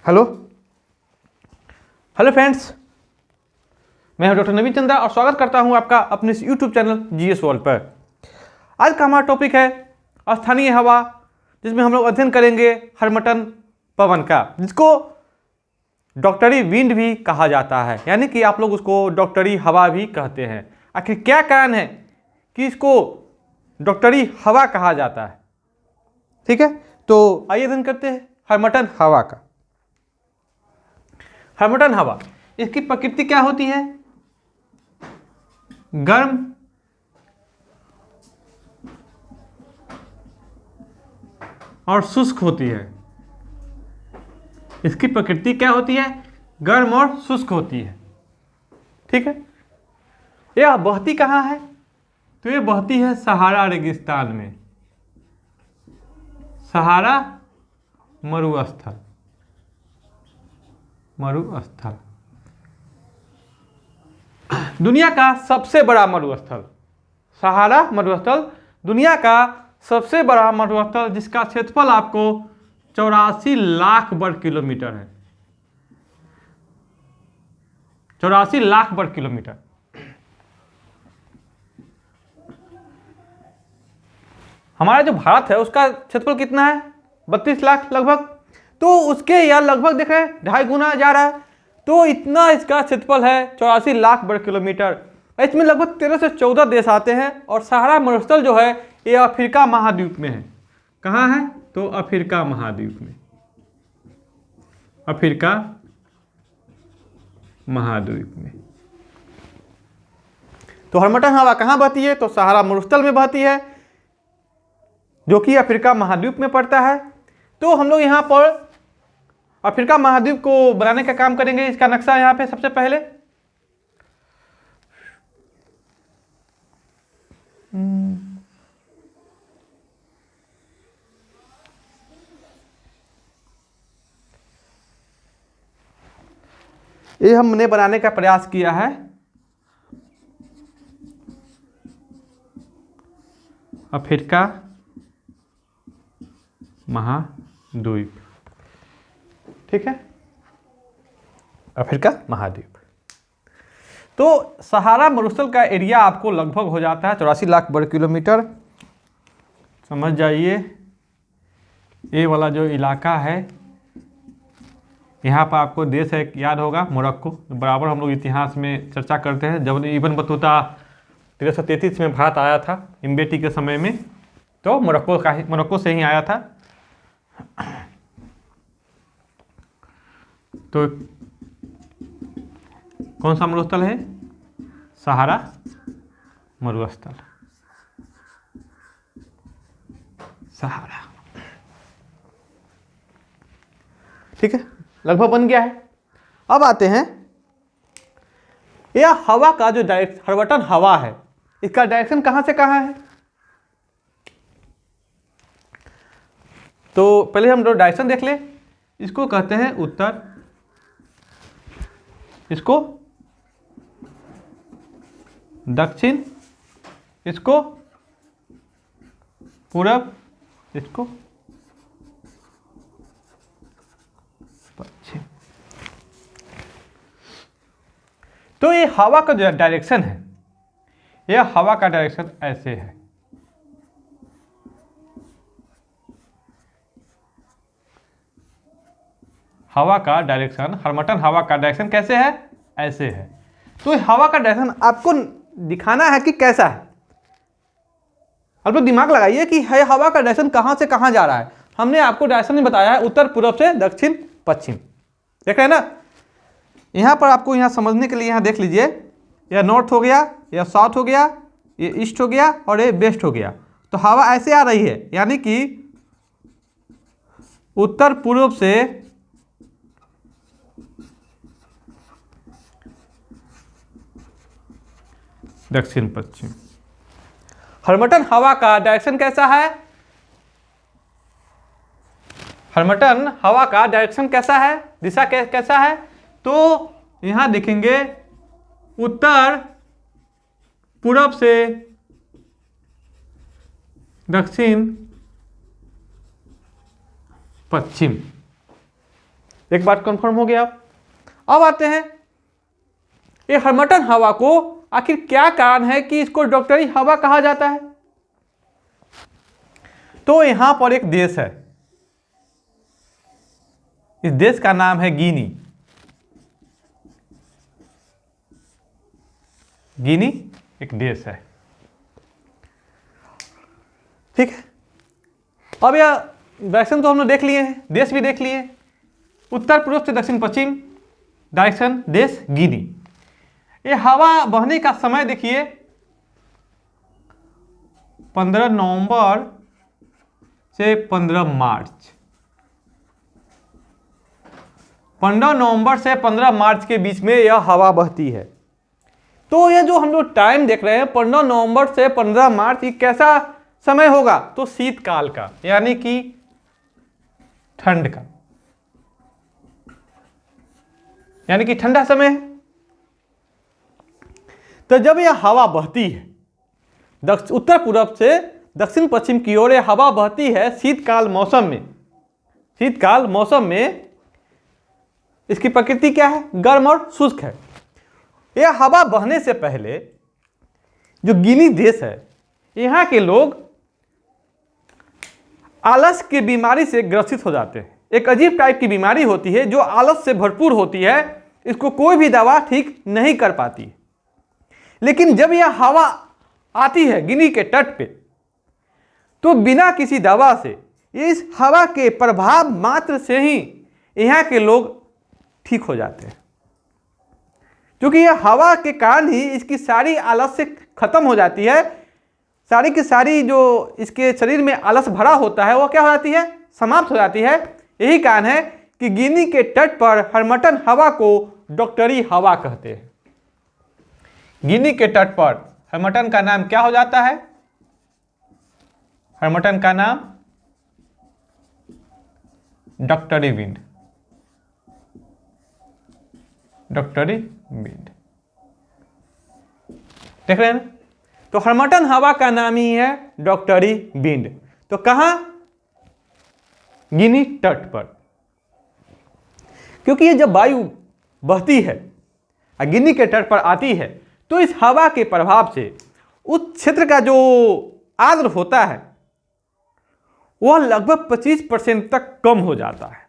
Hello hello friends, मैं हूं doctor नवीन चंद्रा और स्वागत करता हूं आपका अपने इस यूट्यूब चैनल जीएस वर्ल्ड पर। आज का हमारा टॉपिक है स्थानीय हवा, जिसमें हम लोग अध्ययन करेंगे हर्मटन पवन का, जिसको डॉक्टरी विंड भी कहा जाता है, यानी कि आप लोग उसको डॉक्टरी हवा भी कहते हैं। आखिर क्या कारण है कि इसको डॉक्टरी हवा कहा जाता है? ठीक है, तो आइए अध्ययन करते हैं हर्मटन हवा का। हर्मटन हवा, इसकी प्रकृति क्या होती है? गर्म और शुष्क होती है। इसकी प्रकृति क्या होती है? गर्म और शुष्क होती है। ठीक है, यह बहती कहाँ है? तो ये बहती है सहारा रेगिस्तान में, सहारा मरुस्थल। दुनिया का सबसे बड़ा मरुस्थल सहारा मरुस्थल, दुनिया का सबसे बड़ा मरुस्थल, जिसका क्षेत्रफल आपको 84 लाख वर्ग किलोमीटर है। 84 लाख वर्ग किलोमीटर। हमारा जो भारत है उसका क्षेत्रफल कितना है? 32 लाख लगभग। तो उसके या लगभग देख रहे हैं 2.5 गुना जा रहा है। तो इतना इसका क्षेत्रफल है, 84 लाख वर्ग किलोमीटर। इसमें लगभग 13 से 14 देश आते हैं। और सहारा मरुस्थल जो है ये अफ्रीका महाद्वीप में है। कहाँ है? तो अफ्रीका महाद्वीप में, अफ्रीका महाद्वीप में। तो हर्मटन हवा कहाँ बहती है? तो सहारा मरुस्थल में बहती है, जो कि अफ्रीका महाद्वीप में पड़ता है। तो हम लोग यहाँ पर अफ्रीका महाद्वीप को बनाने का काम करेंगे। इसका नक्शा यहाँ पे सबसे पहले ये हमने बनाने का प्रयास किया है। अफ्रीका महाद्वीप, ठीक है, अफ्रीका महाद्वीप। तो सहारा मरुस्थल का एरिया आपको लगभग हो जाता है 84 लाख वर्ग किलोमीटर। समझ जाइए, ये वाला जो इलाका है, यहाँ पर आपको देश है याद होगा, मोरक्को। बराबर हम लोग इतिहास में चर्चा करते हैं। जब इब्न बतूता 1333 में भारत आया था इम्बेटी के समय में, तो मोरक्को से ही आया था। तो कौन सा मरुस्थल है? सहारा मरुस्थल, सहारा। ठीक है, लगभग बन गया है। अब आते हैं यह हवा का जो हर्मटन हवा है, इसका डायरेक्शन कहां से कहां है? तो पहले हम डायरेक्शन देख ले। इसको कहते हैं उत्तर, इसको दक्षिण, इसको पूरब, इसको पश्चिम। तो ये हवा का जो डायरेक्शन है, यह हवा का डायरेक्शन ऐसे है। हवा का डायरेक्शन, हर्मटन हवा का डायरेक्शन कैसे है? ऐसे है। तो हवा का डायरेक्शन आपको दिखाना है कि कैसा है। आप लोग दिमाग लगाइए कि हवा का डायरेक्शन कहां से कहां जा रहा है। हमने आपको डायरेक्शन में बताया है उत्तर पूर्व से दक्षिण पश्चिम। देख रहे हैं ना? यहां पर आपको यहां समझने के लिए यहां देख लीजिए, यह नॉर्थ हो गया, यह साउथ हो गया, ये ईस्ट हो गया और ये वेस्ट हो गया। तो हवा ऐसे आ रही है, यानी कि उत्तर पूर्व से दक्षिण पश्चिम। हर्मटन हवा का डायरेक्शन कैसा है? हर्मटन हवा का डायरेक्शन कैसा है, दिशा कैसा है? तो यहां देखेंगे उत्तर पूरब से दक्षिण पश्चिम। एक बात कंफर्म हो गया। अब आते हैं ये हर्मटन हवा को आखिर क्या कारण है कि इसको डॉक्टरी हवा कहा जाता है। तो यहां पर एक देश है, इस देश का नाम है गिनी। गिनी एक देश है, ठीक है। अब यह डायरेक्शन तो हमने देख लिए हैं, देश भी देख लिए। उत्तर पूर्व से दक्षिण पश्चिम डायरेक्शन देश गिनी। ये हवा बहने का समय देखिए 15 नवंबर से 15 मार्च। 15 नवंबर से 15 मार्च के बीच में यह हवा बहती है। तो ये जो हम लोग टाइम देख रहे हैं 15 नवंबर से 15 मार्च, ये कैसा समय होगा? तो शीतकाल का, यानी कि ठंड का, यानी कि ठंडा समय है। तो जब यह हवा बहती है उत्तर पूर्व से दक्षिण पश्चिम की ओर यह हवा बहती है शीतकाल मौसम में। शीतकाल मौसम में इसकी प्रकृति क्या है? गर्म और शुष्क है। यह हवा बहने से पहले जो गिनी देश है, यहाँ के लोग आलस की बीमारी से ग्रसित हो जाते हैं। एक अजीब टाइप की बीमारी होती है जो आलस से भरपूर होती है, इसको कोई भी दवा ठीक नहीं कर पाती। लेकिन जब यह हवा आती है गिनी के तट पे, तो बिना किसी दवा से इस हवा के प्रभाव मात्र से ही यहाँ के लोग ठीक हो जाते हैं, क्योंकि यह हवा के कारण ही इसकी सारी आलस से खत्म हो जाती है। सारी की सारी जो इसके शरीर में आलस भरा होता है वो क्या हो जाती है? समाप्त हो जाती है। यही कारण है कि गिनी के तट पर हर्मटन हवा को डॉक्टरी हवा कहते हैं। गिनी के तट पर हर्मटन का नाम क्या हो जाता है? हर्मटन का नाम डॉक्टरी विंड। डॉक्टरी विंड देख रहे हैं ना? तो हर्मटन हवा का नाम ही है डॉक्टरी विंड। तो कहां? गिनी तट पर। क्योंकि ये जब वायु बहती है और गिनी के तट पर आती है, तो इस हवा के प्रभाव से उस क्षेत्र का जो आर्द्र होता है वह लगभग 25% तक कम हो जाता है।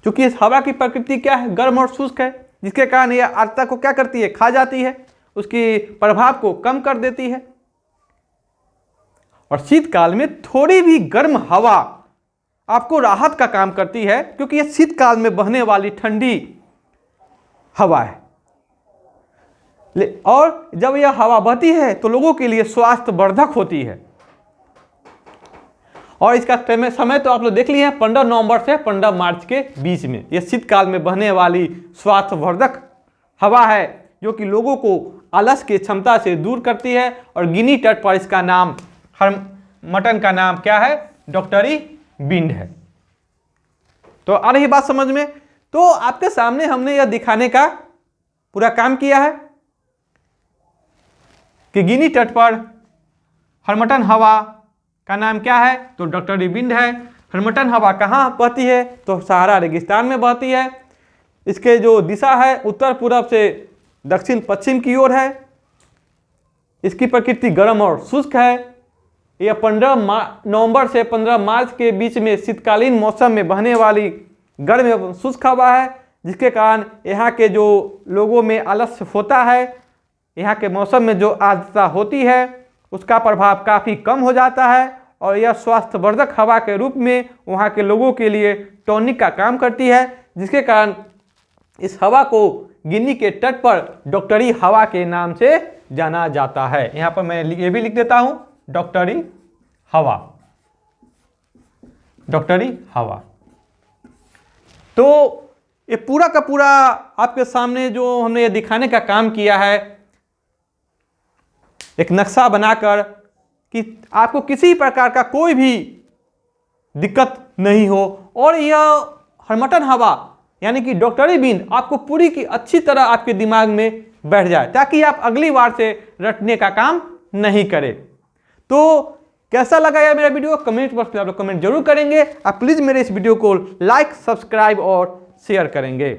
क्योंकि इस हवा की प्रकृति क्या है? गर्म और शुष्क है, जिसके कारण यह आर्द्रता को क्या करती है? खा जाती है, उसकी प्रभाव को कम कर देती है। और शीतकाल में थोड़ी भी गर्म हवा आपको राहत का काम करती है, क्योंकि यह शीतकाल में बहने वाली ठंडी हवा है। और जब यह हवा बहती है तो लोगों के लिए स्वास्थ्यवर्धक होती है। और इसका समय तो आप लोग देख लिए हैं, 15 नवंबर से 15 मार्च के बीच में यह शीतकाल में बहने वाली स्वास्थ्यवर्धक हवा है, जो कि लोगों को आलस की क्षमता से दूर करती है। और गिनी तट पर इसका नाम हर्मटन का नाम क्या है? डॉक्टरी विंड है। तो आ रही बात समझ में? तो आपके सामने हमने यह दिखाने का पूरा काम किया है कि गिनी तट पर हर्मटन हवा का नाम क्या है? तो डॉक्टरी विंड है। हर्मटन हवा कहाँ बहती है? तो सहारा रेगिस्तान में बहती है। इसके जो दिशा है उत्तर पूर्व से दक्षिण पश्चिम की ओर है। इसकी प्रकृति गर्म और शुष्क है। यह 15 नवंबर से 15 मार्च के बीच में शीतकालीन मौसम में बहने वाली गर्म एवं शुष्क हवा है, जिसके कारण यहाँ के जो लोगों में आलस्य होता है, यहाँ के मौसम में जो आर्द्रता होती है उसका प्रभाव काफ़ी कम हो जाता है। और यह स्वास्थ्यवर्धक हवा के रूप में वहाँ के लोगों के लिए टॉनिक का काम करती है, जिसके कारण इस हवा को गिनी के तट पर डॉक्टरी हवा के नाम से जाना जाता है। यहाँ पर मैं ये भी लिख देता हूँ, डॉक्टरी हवा। डॉक्टरी हवा। तो ये पूरा का पूरा आपके सामने जो हमने ये दिखाने का काम किया है, एक नक्शा बनाकर कि आपको किसी प्रकार का कोई भी दिक्कत नहीं हो, और यह हर्मटन हवा यानी कि डॉक्टरी विंड आपको पूरी की अच्छी तरह आपके दिमाग में बैठ जाए, ताकि आप अगली बार से रटने का काम नहीं करें। तो कैसा लगा यह मेरा वीडियो कमेंट बॉक्स में आप लोग कमेंट जरूर करेंगे। आप प्लीज़ मेरे इस वीडियो को लाइक, सब्सक्राइब और शेयर करेंगे।